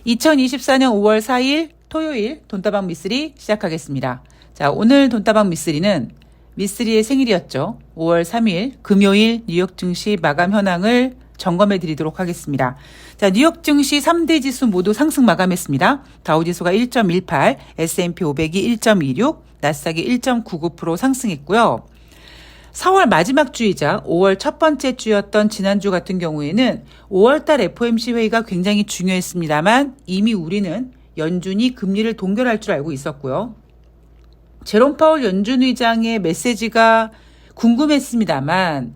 2024년 5월 4일 토요일 돈다방 미쓰리 시작하겠습니다. 자, 오늘 돈다방 미쓰리는 미쓰리의 생일이었죠. 5월 3일 금요일 뉴욕 증시 마감 현황을 점검해 드리도록 하겠습니다. 자, 뉴욕 증시 3대 지수 모두 상승 마감했습니다. 다우지수가 1.18, S&P 500이 1.26, 나스닥이 1.99% 상승했고요. 4월 마지막 주이자 5월 첫 번째 주였던 지난주 같은 경우에는 5월달 FOMC 회의가 굉장히 중요했습니다만 이미 우리는 연준이 금리를 동결할 줄 알고 있었고요. 제롬 파월 연준 의장의 메시지가 궁금했습니다만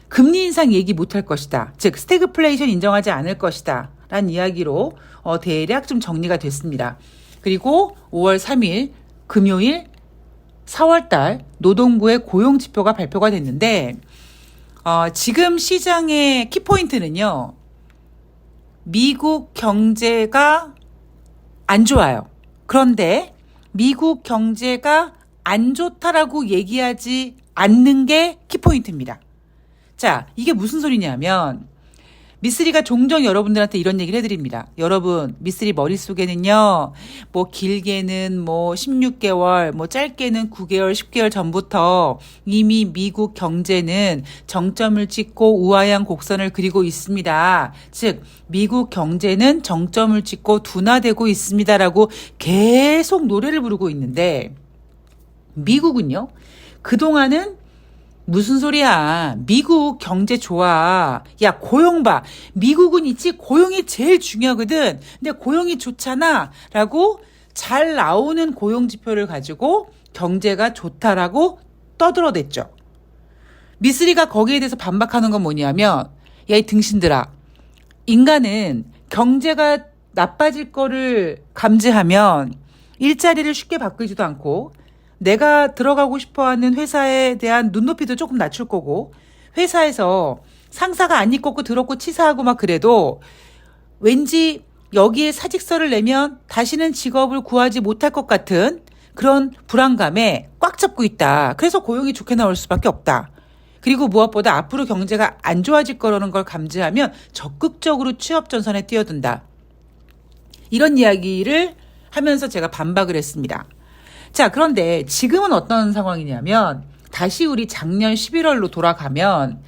금리 인상 얘기 못할 것이다. 즉 스태그플레이션 인정하지 않을 것이다. 라는 이야기로 대략 좀 정리가 됐습니다. 그리고 5월 3일 금요일 4월달 노동부의 고용지표가 발표가 됐는데 지금 시장의 키포인트는요. 미국 경제가 안 좋아요. 그런데 미국 경제가 안 좋다라고 얘기하지 않는 게 키포인트입니다. 자, 이게 무슨 소리냐면 미쓰리가 종종 여러분들한테 이런 얘기를 해드립니다. 여러분, 미쓰리 머릿속에는요, 뭐 길게는 뭐 16개월, 뭐 짧게는 9개월, 10개월 전부터 이미 미국 경제는 정점을 찍고 우하향 곡선을 그리고 있습니다. 즉, 미국 경제는 정점을 찍고 둔화되고 있습니다라고 계속 노래를 부르고 있는데, 미국은요, 그동안은 무슨 소리야. 미국 경제 좋아. 야, 고용 봐. 미국은 있지. 고용이 제일 중요하거든. 근데 고용이 좋잖아. 라고 잘 나오는 고용 지표를 가지고 경제가 좋다라고 떠들어댔죠. 미쓰리가 거기에 대해서 반박하는 건 뭐냐면, 야, 이 등신들아. 인간은 경제가 나빠질 거를 감지하면 일자리를 쉽게 바꾸지도 않고 내가 들어가고 싶어하는 회사에 대한 눈높이도 조금 낮출 거고 회사에서 상사가 안 입고 더럽고 치사하고 막 그래도 왠지 여기에 사직서를 내면 다시는 직업을 구하지 못할 것 같은 그런 불안감에 꽉 잡고 있다. 그래서 고용이 좋게 나올 수밖에 없다. 그리고 무엇보다 앞으로 경제가 안 좋아질 거라는 걸 감지하면 적극적으로 취업 전선에 뛰어든다. 이런 이야기를 하면서 제가 반박을 했습니다. 자, 그런데 지금은 어떤 상황이냐면 다시 우리 작년 11월로 돌아가면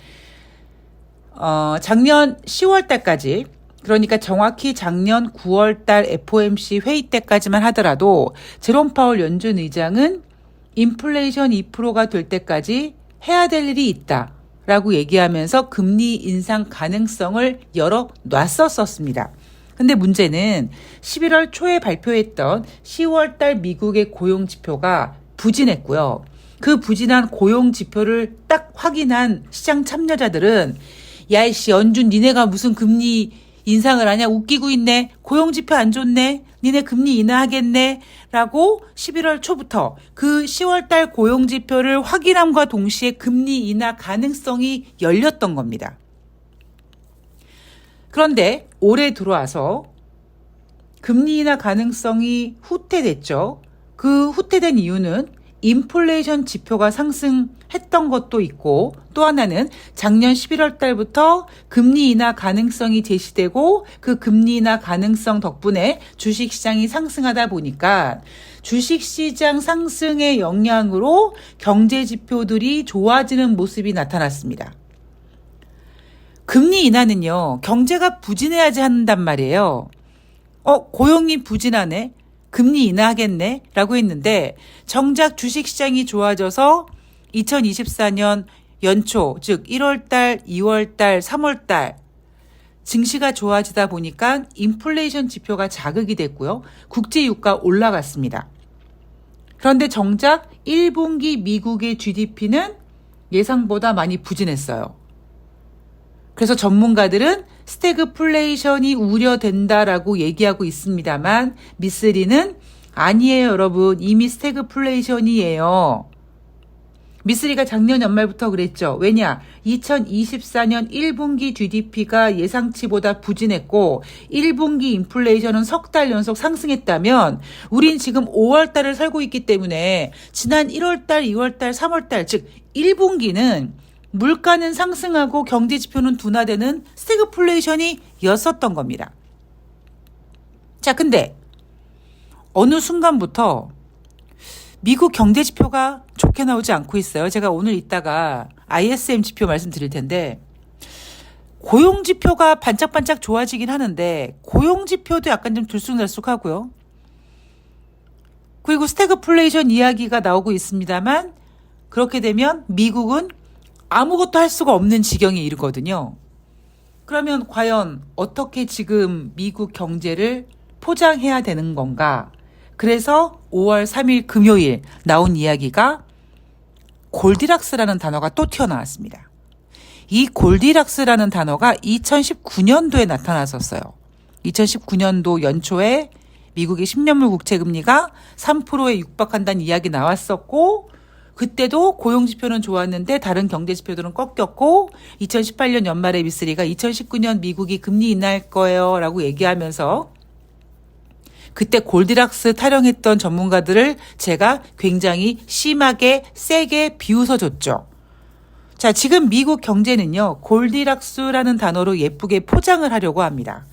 작년 10월 달까지 그러니까 정확히 작년 9월 달 FOMC 회의 때까지만 하더라도 제롬 파월 연준 의장은 인플레이션 2%가 될 때까지 해야 될 일이 있다라고 얘기하면서 금리 인상 가능성을 열어놨었습니다. 근데 문제는 11월 초에 발표했던 10월 달 미국의 고용 지표가 부진했고요. 그 부진한 고용 지표를 딱 확인한 시장 참여자들은 야이씨 연준 니네가 무슨 금리 인상을 하냐 웃기고 있네. 고용 지표 안 좋네. 니네 금리 인하하겠네. 라고 11월 초부터 그 10월 달 고용 지표를 확인함과 동시에 금리 인하 가능성이 열렸던 겁니다. 그런데 올해 들어와서 금리 인하 가능성이 후퇴됐죠. 그 후퇴된 이유는 인플레이션 지표가 상승했던 것도 있고 또 하나는 작년 11월 달부터 금리 인하 가능성이 제시되고 그 금리 인하 가능성 덕분에 주식시장이 상승하다 보니까 주식시장 상승의 영향으로 경제 지표들이 좋아지는 모습이 나타났습니다. 금리 인하는요, 경제가 부진해야지 한단 말이에요. 고용이 부진하네? 금리 인하하겠네? 라고 했는데, 정작 주식시장이 좋아져서 2024년 연초, 즉 1월달, 2월달, 3월달, 증시가 좋아지다 보니까 인플레이션 지표가 자극이 됐고요. 국제유가 올라갔습니다. 그런데 정작 1분기 미국의 GDP는 예상보다 많이 부진했어요. 그래서 전문가들은 스태그플레이션이 우려된다라고 얘기하고 있습니다만 미쓰리는 아니에요, 여러분. 이미 스태그플레이션이에요. 미쓰리가 작년 연말부터 그랬죠. 왜냐? 2024년 1분기 GDP가 예상치보다 부진했고 1분기 인플레이션은 석 달 연속 상승했다면 우린 지금 5월 달을 살고 있기 때문에 지난 1월 달, 2월 달, 3월 달, 즉 1분기는 물가는 상승하고 경제 지표는 둔화되는 스태그플레이션이었었던 겁니다. 자, 근데 어느 순간부터 미국 경제 지표가 좋게 나오지 않고 있어요. 제가 오늘 이따가 ISM 지표 말씀드릴 텐데 고용 지표가 반짝반짝 좋아지긴 하는데 고용 지표도 약간 좀 들쑥날쑥하고요. 그리고 스태그플레이션 이야기가 나오고 있습니다만 그렇게 되면 미국은 아무것도 할 수가 없는 지경에 이르거든요. 그러면 과연 어떻게 지금 미국 경제를 포장해야 되는 건가? 그래서 5월 3일 금요일 나온 이야기가 골디락스라는 단어가 또 튀어나왔습니다. 이 골디락스라는 단어가 2019년도에 나타났었어요. 2019년도 연초에 미국의 10년물 국채금리가 3%에 육박한다는 이야기 나왔었고 그때도 고용지표는 좋았는데 다른 경제지표들은 꺾였고 2018년 연말에 미쓰리가 2019년 미국이 금리 인하할 거예요 라고 얘기하면서 그때 골디락스 타령했던 전문가들을 제가 굉장히 심하게 세게 비웃어줬죠. 자, 지금 미국 경제는요. 골디락스라는 단어로 예쁘게 포장을 하려고 합니다.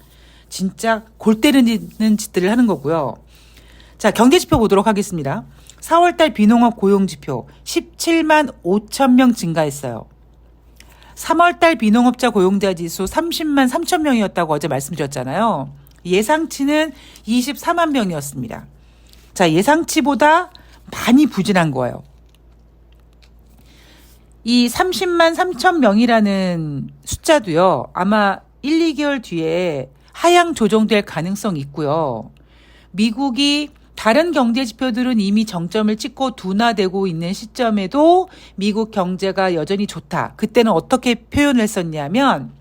진짜 골 때리는 짓들을 하는 거고요. 자, 경제지표 보도록 하겠습니다. 4월달 비농업 고용지표 17만 5천 명 증가했어요. 3월달 비농업자 고용자 지수 30만 3천 명이었다고 어제 말씀드렸잖아요. 예상치는 24만 명이었습니다. 자, 예상치보다 많이 부진한 거예요. 이 30만 3천 명이라는 숫자도요. 아마 1, 2개월 뒤에 하향 조정될 가능성이 있고요. 미국이 다른 경제 지표들은 이미 정점을 찍고 둔화되고 있는 시점에도 미국 경제가 여전히 좋다. 그때는 어떻게 표현을 했었냐면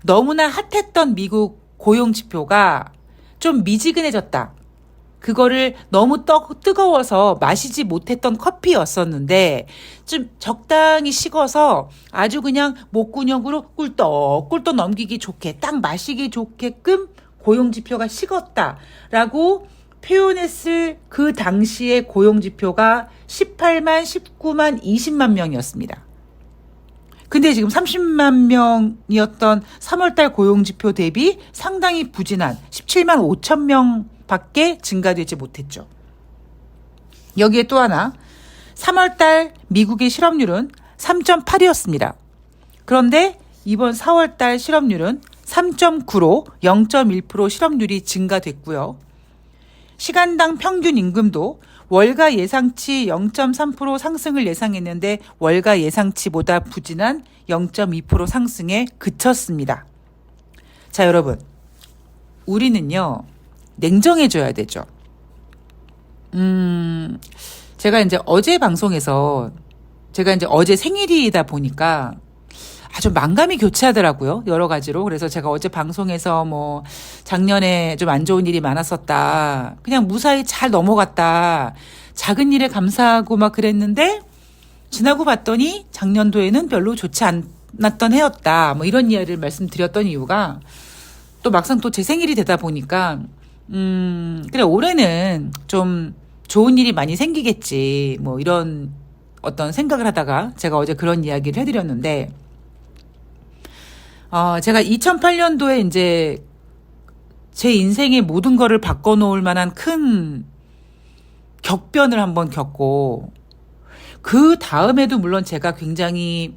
너무나 핫했던 미국 고용 지표가 좀 미지근해졌다. 그거를 너무 뜨거워서 마시지 못했던 커피였었는데 좀 적당히 식어서 아주 그냥 목구녕으로 꿀떡꿀떡 넘기기 좋게 딱 마시기 좋게끔 고용지표가 식었다라고 표현했을 그 당시의 고용지표가 18만, 19만, 20만 명이었습니다. 근데 지금 30만 명이었던 3월달 고용지표 대비 상당히 부진한 17만 5천 명 밖에 증가되지 못했죠. 여기에 또 하나 3월달 미국의 실업률은 3.8이었습니다. 그런데 이번 4월달 실업률은 3.9로 0.1% 실업률이 증가됐고요. 시간당 평균 임금도 월가 예상치 0.3% 상승을 예상했는데 월가 예상치보다 부진한 0.2% 상승에 그쳤습니다. 자, 여러분. 우리는요. 냉정해져야 되죠. 제가 이제 어제 방송에서 제가 이제 어제 생일이다 보니까 아주 만감이 교차하더라고요. 여러 가지로. 그래서 제가 어제 방송에서 뭐 작년에 좀 안 좋은 일이 많았었다. 그냥 무사히 잘 넘어갔다. 작은 일에 감사하고 막 그랬는데 지나고 봤더니 작년도에는 별로 좋지 않았던 해였다. 뭐 이런 이야기를 말씀드렸던 이유가 또 막상 또 제 생일이 되다 보니까 그래 올해는 좀 좋은 일이 많이 생기겠지. 뭐 이런 어떤 생각을 하다가 제가 어제 그런 이야기를 해드렸는데 제가 2008년도에 이제 제 인생의 모든 거를 바꿔놓을 만한 큰 격변을 한번 겪고 그 다음에도 물론 제가 굉장히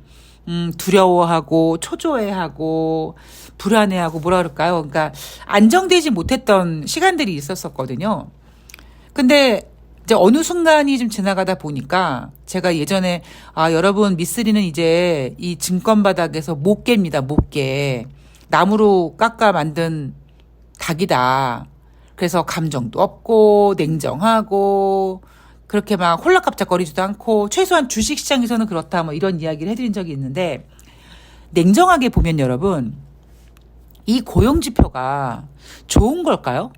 두려워하고 초조해하고 불안해하고 뭐라 그럴까요? 그러니까 안정되지 못했던 시간들이 있었었거든요. 근데 이제 어느 순간이 좀 지나가다 보니까 제가 예전에 여러분 미쓰리는 이제 이 증권 바닥에서 못 깹니다. 못 깨. 나무로 깎아 만든 닭이다. 그래서 감정도 없고 냉정하고 그렇게 막 홀락갑작거리지도 않고 최소한 주식시장에서는 그렇다 뭐 이런 이야기를 해드린 적이 있는데 냉정하게 보면 여러분 이 고용지표가 좋은 걸까요?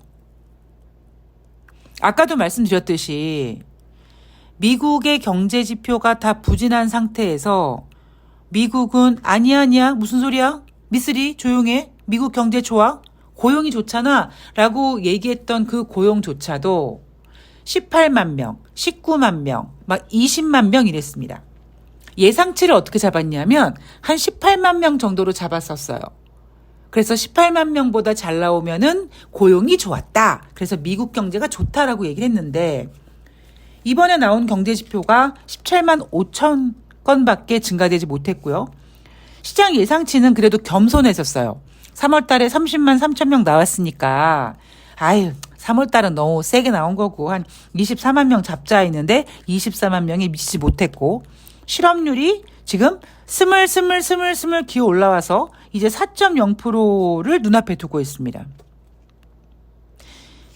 아까도 말씀드렸듯이 미국의 경제지표가 다 부진한 상태에서 미국은 아니야 무슨 소리야? 미쓰리 조용해. 미국 경제 좋아. 고용이 좋잖아 라고 얘기했던 그 고용조차도 18만 명, 19만 명, 막 20만 명 이랬습니다. 예상치를 어떻게 잡았냐면 한 18만 명 정도로 잡았었어요. 그래서 18만 명보다 잘 나오면은 고용이 좋았다. 그래서 미국 경제가 좋다라고 얘기를 했는데 이번에 나온 경제 지표가 17만 5천 건밖에 증가되지 못했고요. 시장 예상치는 그래도 겸손했었어요. 3월 달에 30만 3천 명 나왔으니까 3월 달은 너무 세게 나온 거고 한 24만 명 잡자 했는데 24만 명이 미치지 못했고 실업률이 지금 스물 기어 올라와서 이제 4.0%를 눈앞에 두고 있습니다.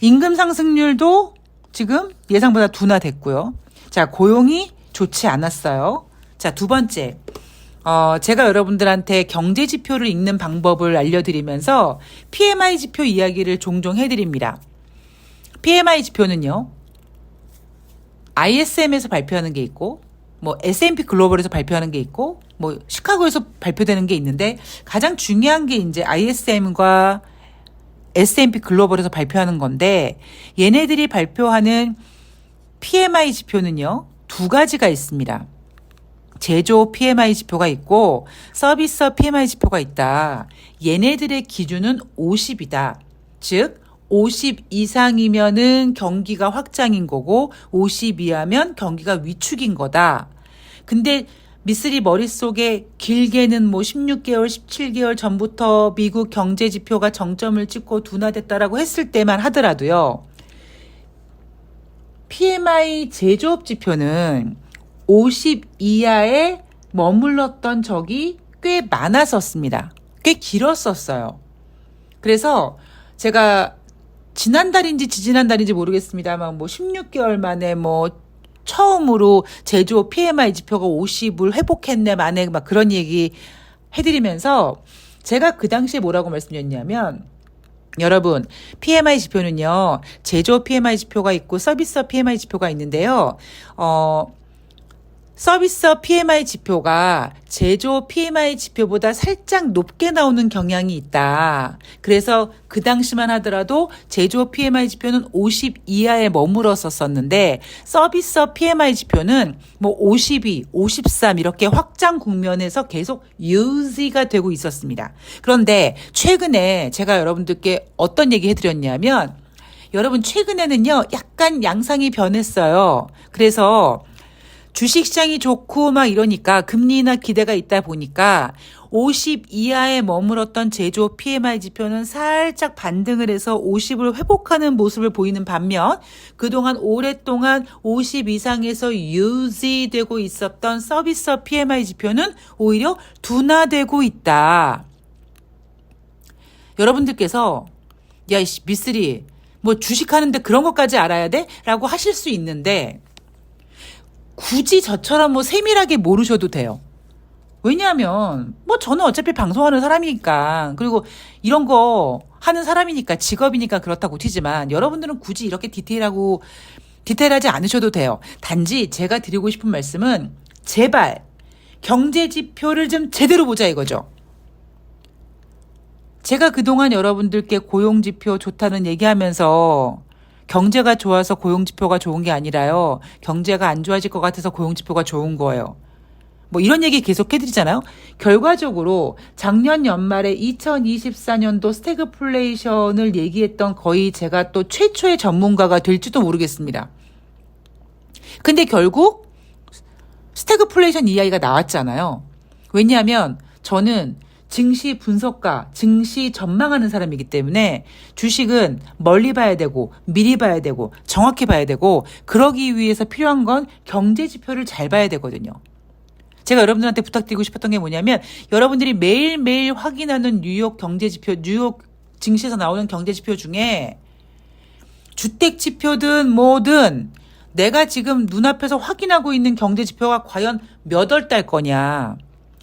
임금 상승률도 지금 예상보다 둔화됐고요. 자, 고용이 좋지 않았어요. 자, 두 번째. 제가 여러분들한테 경제 지표를 읽는 방법을 알려드리면서 PMI 지표 이야기를 종종 해드립니다. PMI 지표는요, ISM에서 발표하는 게 있고, 뭐 S&P 글로벌에서 발표하는 게 있고, 뭐 시카고에서 발표되는 게 있는데 가장 중요한 게 이제 ISM과 S&P 글로벌에서 발표하는 건데 얘네들이 발표하는 PMI 지표는요, 두 가지가 있습니다. 제조 PMI 지표가 있고 서비스 PMI 지표가 있다. 얘네들의 기준은 50이다. 즉 50 이상이면은 경기가 확장인 거고 50 이하면 경기가 위축인 거다. 근데 미쓰리 머릿속에 길게는 뭐 16개월, 17개월 전부터 미국 경제 지표가 정점을 찍고 둔화됐다라고 했을 때만 하더라도요. PMI 제조업 지표는 50 이하에 머물렀던 적이 꽤 많았었습니다. 꽤 길었었어요. 그래서 제가 지난달인지 지지난달인지 모르겠습니다만 뭐 16개월 만에 뭐 처음으로 제조 PMI 지표가 50을 회복했네 만에 막 그런 얘기 해드리면서 제가 그 당시에 뭐라고 말씀드렸냐면 여러분 PMI 지표는요 제조 PMI 지표가 있고 서비스 PMI 지표가 있는데요. 서비스 PMI 지표가 제조 PMI 지표보다 살짝 높게 나오는 경향이 있다. 그래서 그 당시만 하더라도 제조 PMI 지표는 50 이하에 머물렀었는데 서비스 PMI 지표는 뭐 52, 53 이렇게 확장 국면에서 계속 유지가 되고 있었습니다. 그런데 최근에 제가 여러분들께 어떤 얘기 해드렸냐면 여러분 최근에는요 약간 양상이 변했어요. 그래서 주식시장이 좋고 막 이러니까 금리나 기대가 있다 보니까 50 이하에 머물렀던 제조 PMI 지표는 살짝 반등을 해서 50을 회복하는 모습을 보이는 반면 그동안 오랫동안 50 이상에서 유지되고 있었던 서비스 PMI 지표는 오히려 둔화되고 있다. 여러분들께서 야, 미쓰리 뭐 주식하는데 그런 것까지 알아야 돼? 라고 하실 수 있는데 굳이 저처럼 뭐 세밀하게 모르셔도 돼요. 왜냐하면 뭐 저는 어차피 방송하는 사람이니까 그리고 이런 거 하는 사람이니까 직업이니까 그렇다고 치지만 여러분들은 굳이 이렇게 디테일하지 않으셔도 돼요. 단지 제가 드리고 싶은 말씀은 제발 경제 지표를 좀 제대로 보자 이거죠. 제가 그동안 여러분들께 고용 지표 좋다는 얘기하면서 경제가 좋아서 고용지표가 좋은 게 아니라요. 경제가 안 좋아질 것 같아서 고용지표가 좋은 거예요. 뭐 이런 얘기 계속 해드리잖아요. 결과적으로 작년 연말에 2024년도 스태그플레이션을 얘기했던 거의 제가 또 최초의 전문가가 될지도 모르겠습니다. 근데 결국 스태그플레이션 이야기가 나왔잖아요. 왜냐하면 저는 증시 분석가, 증시 전망하는 사람이기 때문에 주식은 멀리 봐야 되고 미리 봐야 되고 정확히 봐야 되고 그러기 위해서 필요한 건 경제 지표를 잘 봐야 되거든요. 제가 여러분들한테 부탁드리고 싶었던 게 뭐냐면 여러분들이 매일매일 확인하는 뉴욕 경제 지표, 뉴욕 증시에서 나오는 경제 지표 중에 주택 지표든 뭐든 내가 지금 눈앞에서 확인하고 있는 경제 지표가 과연 몇 월 달 거냐.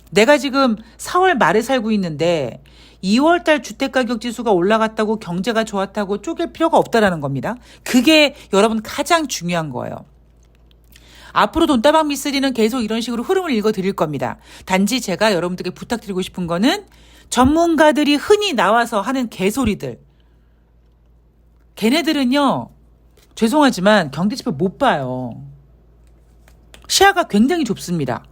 내가 지금 4월 말에 살고 있는데 2월 달 주택가격 지수가 올라갔다고 경제가 좋았다고 쪼갤 필요가 없다라는 겁니다. 그게 여러분 가장 중요한 거예요. 앞으로 돈다방 미쓰리는 계속 이런 식으로 흐름을 읽어드릴 겁니다. 단지 제가 여러분들께 부탁드리고 싶은 거는 전문가들이 흔히 나와서 하는 개소리들. 걔네들은요. 죄송하지만 경제지표 못 봐요. 시야가 굉장히 좁습니다.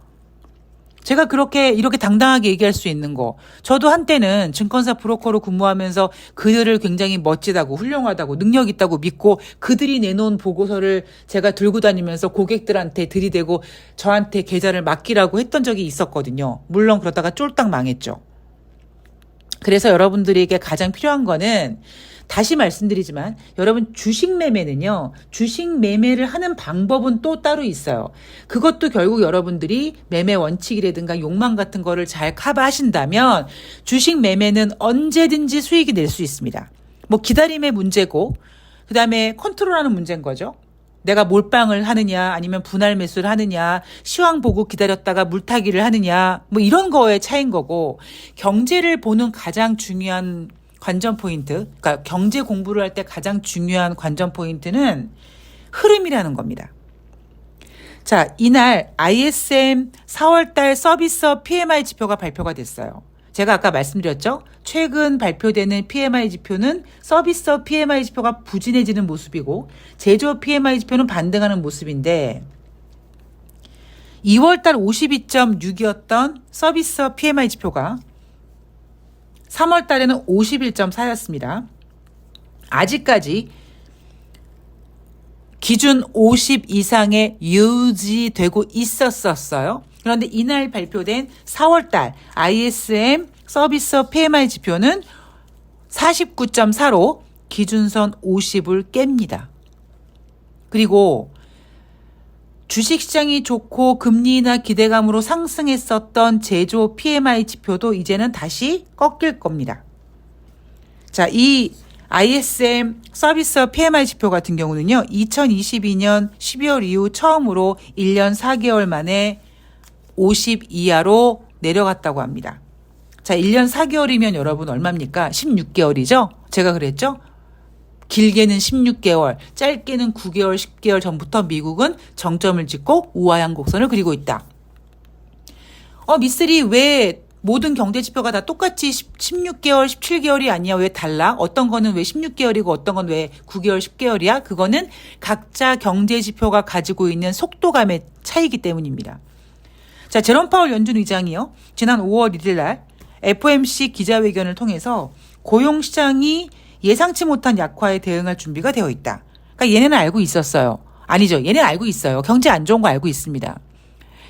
제가 이렇게 당당하게 얘기할 수 있는 거. 저도 한때는 증권사 브로커로 근무하면서 그들을 굉장히 멋지다고 훌륭하다고 능력 있다고 믿고 그들이 내놓은 보고서를 제가 들고 다니면서 고객들한테 들이대고 저한테 계좌를 맡기라고 했던 적이 있었거든요. 물론 그러다가 쫄딱 망했죠. 그래서 여러분들에게 가장 필요한 거는 다시 말씀드리지만 여러분 주식 매매는요. 주식 매매를 하는 방법은 또 따로 있어요. 그것도 결국 여러분들이 매매 원칙이라든가 욕망 같은 거를 잘 커버하신다면 주식 매매는 언제든지 수익이 낼 수 있습니다. 뭐 기다림의 문제고 그다음에 컨트롤하는 문제인 거죠. 내가 몰빵을 하느냐 아니면 분할 매수를 하느냐 시황 보고 기다렸다가 물타기를 하느냐 뭐 이런 거의 차이인 거고 경제를 보는 가장 중요한 관전 포인트, 그러니까 경제 공부를 할 때 가장 중요한 관전 포인트는 흐름이라는 겁니다. 자, 이날 ISM 4월달 서비스업 PMI 지표가 발표가 됐어요. 제가 아까 말씀드렸죠? 최근 발표되는 PMI 지표는 서비스업 PMI 지표가 부진해지는 모습이고 제조업 PMI 지표는 반등하는 모습인데 2월달 52.6이었던 서비스업 PMI 지표가 3월 달에는 51.4였습니다. 아직까지 기준 50 이상에 유지되고 있었어요. 그런데 이날 발표된 4월 달 ISM 서비스 PMI 지표는 49.4로 기준선 50을 깹니다. 그리고 주식시장이 좋고 금리나 기대감으로 상승했었던 제조 PMI 지표도 이제는 다시 꺾일 겁니다. 자, 이 ISM 서비스 PMI 지표 같은 경우는요. 2022년 12월 이후 처음으로 1년 4개월 만에 50 이하로 내려갔다고 합니다. 자, 1년 4개월이면 여러분 얼마입니까? 16개월이죠? 제가 그랬죠? 길게는 16개월, 짧게는 9개월, 10개월 전부터 미국은 정점을 찍고 우하향 곡선을 그리고 있다. 미쓰리 왜 모든 경제 지표가 다 똑같이 16개월, 17개월이 아니야? 왜 달라? 어떤 거는 왜 16개월이고 어떤 건 왜 9개월, 10개월이야? 그거는 각자 경제 지표가 가지고 있는 속도감의 차이이기 때문입니다. 자, 제롬 파월 연준 의장이요. 지난 5월 1일 날 FOMC 기자회견을 통해서 고용시장이 예상치 못한 약화에 대응할 준비가 되어 있다. 그러니까 얘네는 알고 있었어요. 아니죠. 얘네는 알고 있어요. 경제 안 좋은 거 알고 있습니다.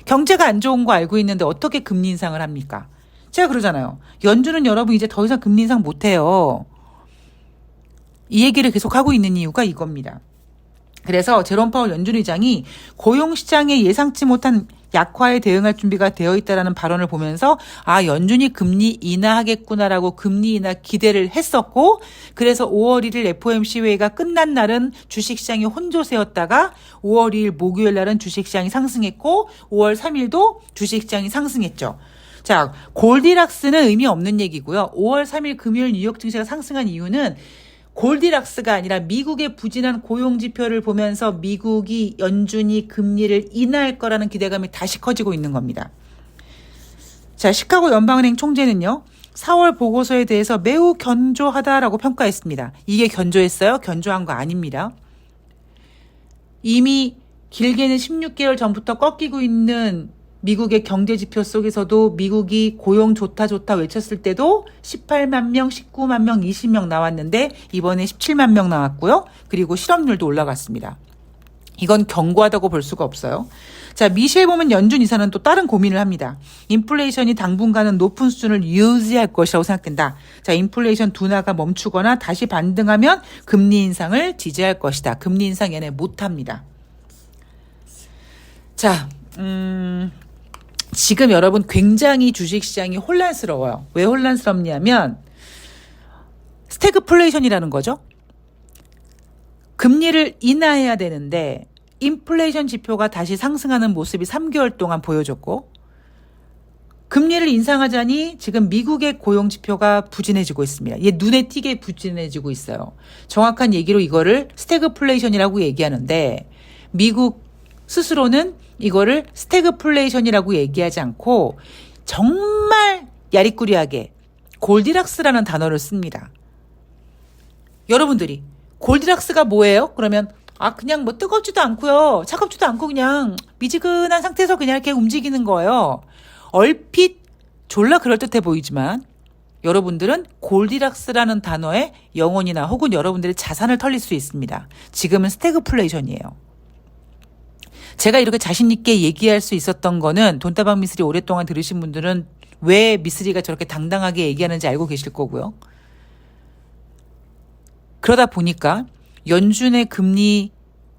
경제가 안 좋은 거 알고 있는데 어떻게 금리 인상을 합니까? 제가 그러잖아요. 연준은 여러분 이제 더 이상 금리 인상 못해요. 이 얘기를 계속 하고 있는 이유가 이겁니다. 그래서 제롬 파월 연준 의장이 고용시장에 예상치 못한 약화에 대응할 준비가 되어 있다라는 발언을 보면서 연준이 금리 인하하겠구나라고 금리 인하 기대를 했었고 그래서 5월 1일 FOMC 회의가 끝난 날은 주식시장이 혼조세였다가 5월 2일 목요일 날은 주식시장이 상승했고 5월 3일도 주식시장이 상승했죠. 자, 골디락스는 의미 없는 얘기고요. 5월 3일 금요일 뉴욕 증시가 상승한 이유는 골디락스가 아니라 미국의 부진한 고용지표를 보면서 미국이 연준이 금리를 인하할 거라는 기대감이 다시 커지고 있는 겁니다. 자, 시카고 연방은행 총재는요. 4월 보고서에 대해서 매우 견조하다라고 평가했습니다. 이게 견조했어요? 견조한 거 아닙니다. 이미 길게는 16개월 전부터 꺾이고 있는 미국의 경제지표 속에서도 미국이 고용 좋다 외쳤을 때도 18만 명, 19만 명, 20명 나왔는데 이번에 17만 명 나왔고요. 그리고 실업률도 올라갔습니다. 이건 견고하다고 볼 수가 없어요. 자, 미셸 보면 연준 이사는 또 다른 고민을 합니다. 인플레이션이 당분간은 높은 수준을 유지할 것이라고 생각된다. 자, 인플레이션 둔화가 멈추거나 다시 반등하면 금리 인상을 지지할 것이다. 금리 인상 얘네 못합니다. 자, 지금 여러분 굉장히 주식시장이 혼란스러워요. 왜 혼란스럽냐면 스태그플레이션이라는 거죠. 금리를 인하해야 되는데 인플레이션 지표가 다시 상승하는 모습이 3개월 동안 보여줬고 금리를 인상하자니 지금 미국의 고용 지표가 부진해지고 있습니다. 얘 눈에 띄게 부진해지고 있어요. 정확한 얘기로 이거를 스태그플레이션이라고 얘기하는데 미국 스스로는 이거를 스태그플레이션이라고 얘기하지 않고 정말 야리꾸리하게 골디락스라는 단어를 씁니다. 여러분들이 골디락스가 뭐예요? 그러면 그냥 뭐 뜨겁지도 않고요. 차갑지도 않고 그냥 미지근한 상태에서 그냥 이렇게 움직이는 거예요. 얼핏 졸라 그럴듯해 보이지만 여러분들은 골디락스라는 단어의 영혼이나 혹은 여러분들의 자산을 털릴 수 있습니다. 지금은 스태그플레이션이에요. 제가 이렇게 자신 있게 얘기할 수 있었던 거는 돈다방 미쓰리 오랫동안 들으신 분들은 왜 미쓰리가 저렇게 당당하게 얘기하는지 알고 계실 거고요. 그러다 보니까 연준의 금리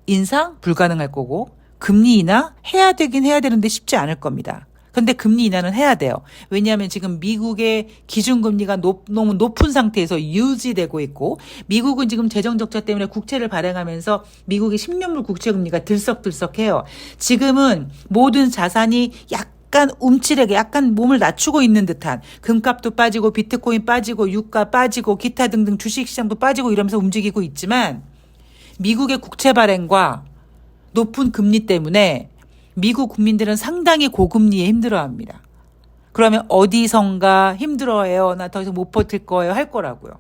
인상 불가능할 거고 금리 인하 해야 되긴 해야 되는데 쉽지 않을 겁니다. 근데 금리 인하는 해야 돼요. 왜냐하면 지금 미국의 기준금리가 너무 높은 상태에서 유지되고 있고 미국은 지금 재정적자 때문에 국채를 발행하면서 미국의 10년물 국채금리가 들썩들썩해요. 지금은 모든 자산이 약간 움츠레게 약간 몸을 낮추고 있는 듯한 금값도 빠지고 비트코인 빠지고 유가 빠지고 기타 등등 주식시장도 빠지고 이러면서 움직이고 있지만 미국의 국채 발행과 높은 금리 때문에 미국 국민들은 상당히 고금리에 힘들어합니다. 그러면 어디선가 힘들어해요. 나 더 이상 못 버틸 거예요. 할 거라고요.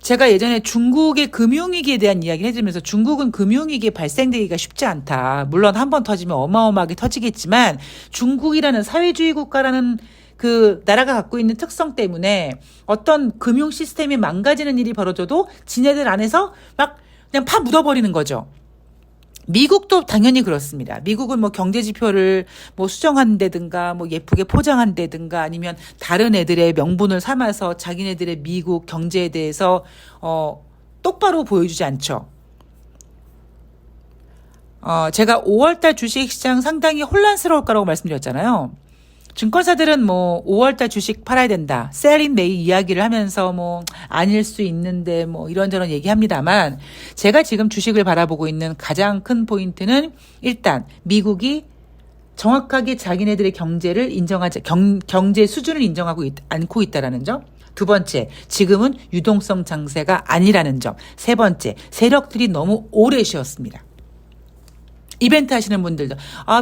제가 예전에 중국의 금융위기에 대한 이야기를 해주면서 중국은 금융위기 발생되기가 쉽지 않다. 물론 한 번 터지면 어마어마하게 터지겠지만 중국이라는 사회주의 국가라는 그 나라가 갖고 있는 특성 때문에 어떤 금융 시스템이 망가지는 일이 벌어져도 지네들 안에서 막 그냥 파 묻어버리는 거죠. 미국도 당연히 그렇습니다. 미국은 뭐 경제 지표를 뭐 수정한다든가 뭐 예쁘게 포장한다든가 아니면 다른 애들의 명분을 삼아서 자기네들의 미국 경제에 대해서 똑바로 보여주지 않죠. 제가 5월달 주식시장 상당히 혼란스러울 거라고 말씀드렸잖아요. 증권사들은 뭐 5월달 주식 팔아야 된다. 셀인 메이 이야기를 하면서 뭐 아닐 수 있는데 뭐 이런저런 얘기합니다만 제가 지금 주식을 바라보고 있는 가장 큰 포인트는 일단 미국이 정확하게 자기네들의 경제를 경제 수준을 인정하고 않고 있다라는 점. 두 번째, 지금은 유동성 장세가 아니라는 점. 세 번째, 세력들이 너무 오래 쉬었습니다. 이벤트 하시는 분들도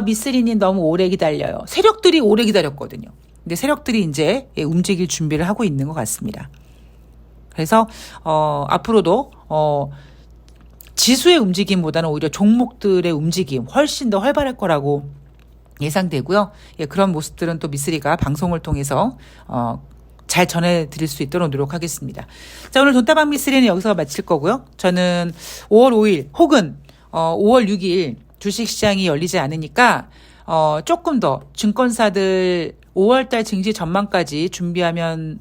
미쓰리님 너무 오래 기다려요. 세력들이 오래 기다렸거든요. 근데 세력들이 이제 움직일 준비를 하고 있는 것 같습니다. 그래서 앞으로도 지수의 움직임보다는 오히려 종목들의 움직임 훨씬 더 활발할 거라고 예상되고요. 그런 모습들은 또 미쓰리가 방송을 통해서 잘 전해드릴 수 있도록 노력하겠습니다. 자, 오늘 돈다방 미쓰리는 여기서 마칠 거고요. 저는 5월 5일 혹은 5월 6일 주식시장이 열리지 않으니까 조금 더 증권사들 5월달 증시 전망까지 준비하는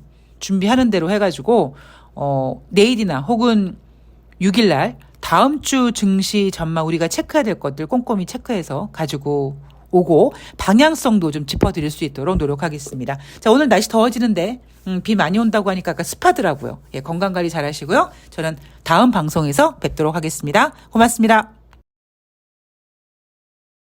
대로 해가지고 내일이나 혹은 6일날 다음 주 증시 전망 우리가 체크해야 될 것들 꼼꼼히 체크해서 가지고 오고 방향성도 좀 짚어드릴 수 있도록 노력하겠습니다. 자, 오늘 날씨 더워지는데 비 많이 온다고 하니까 아까 습하더라고요. 건강관리 잘 하시고요. 저는 다음 방송에서 뵙도록 하겠습니다. 고맙습니다.